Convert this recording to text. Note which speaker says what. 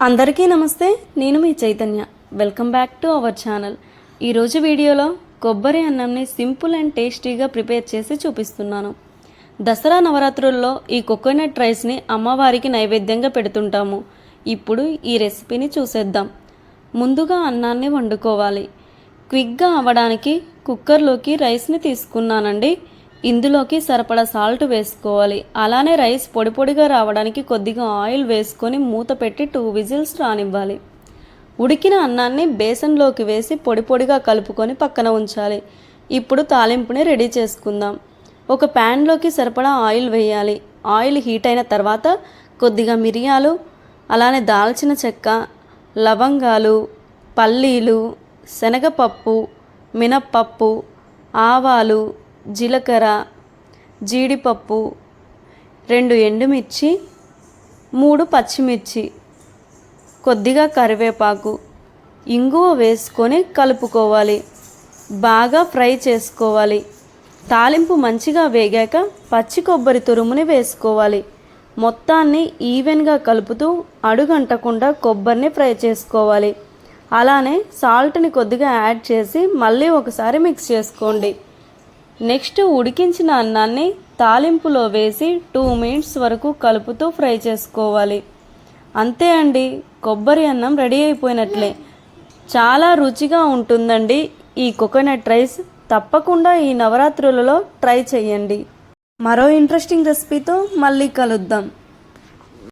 Speaker 1: అందరికీ నమస్తే. నేను మీ Chaitanya. Welcome back to our channel. ఈరోజు వీడియోలో కొబ్బరి అన్నంని సింపుల్ అండ్ టేస్టీగా ప్రిపేర్ చేసి చూపిస్తున్నాను. దసరా నవరాత్రుల్లో ఈ కోకోనట్ రైస్ని అమ్మవారికి నైవేద్యంగా పెడుతుంటాము. ఇప్పుడు ఈ రెసిపీని చూసేద్దాం. ముందుగా అన్నాన్ని వండుకోవాలి. క్విక్గా అవ్వడానికి కుక్కర్లోకి రైస్ని తీసుకున్నానండి. ఇందులోకి సరిపడా సాల్ట్ వేసుకోవాలి. అలానే రైస్ పొడి పొడిగా రావడానికి కొద్దిగా ఆయిల్ వేసుకొని మూత పెట్టి 2 విజిల్స్ రానివ్వాలి. ఉడికిన అన్నాన్ని బేసన్లోకి వేసి పొడి పొడిగా కలుపుకొని పక్కన ఉంచాలి. ఇప్పుడు తాలింపుని రెడీ చేసుకుందాం. ఒక ప్యాన్లోకి సరిపడా ఆయిల్ వేయాలి. ఆయిల్ హీట్ అయిన తర్వాత కొద్దిగా మిరియాలు, అలానే దాల్చిన చెక్క, లవంగాలు, పల్లీలు, శనగపప్పు, మినప్పప్పు, ఆవాలు, జీలకర్ర, జీడిపప్పు, 2 ఎండుమిర్చి, 3 పచ్చిమిర్చి, కొద్దిగా కరివేపాకు, ఇంగువ వేసుకొని కలుపుకోవాలి. బాగా ఫ్రై చేసుకోవాలి. తాలింపు మంచిగా వేగాక పచ్చి కొబ్బరి తురుముని వేసుకోవాలి. మొత్తాన్ని ఈవెన్గా కలుపుతూ అడుగంటకుండా కొబ్బరిని ఫ్రై చేసుకోవాలి. అలానే సాల్ట్ని కొద్దిగా యాడ్ చేసి మళ్ళీ ఒకసారి మిక్స్ చేసుకోండి. నెక్స్ట్ ఉడికించిన అన్నాన్ని తాలింపులో వేసి 2 మినిట్స్ వరకు కలుపుతూ ఫ్రై చేసుకోవాలి. అంతే అండి, కొబ్బరి అన్నం రెడీ అయిపోయినట్లే. చాలా రుచిగా ఉంటుందండి ఈ కోకోనట్ రైస్. తప్పకుండా ఈ నవరాత్రులలో ట్రై చేయండి. మరో ఇంట్రెస్టింగ్ రెసిపీతో మళ్ళీ కలుద్దాం.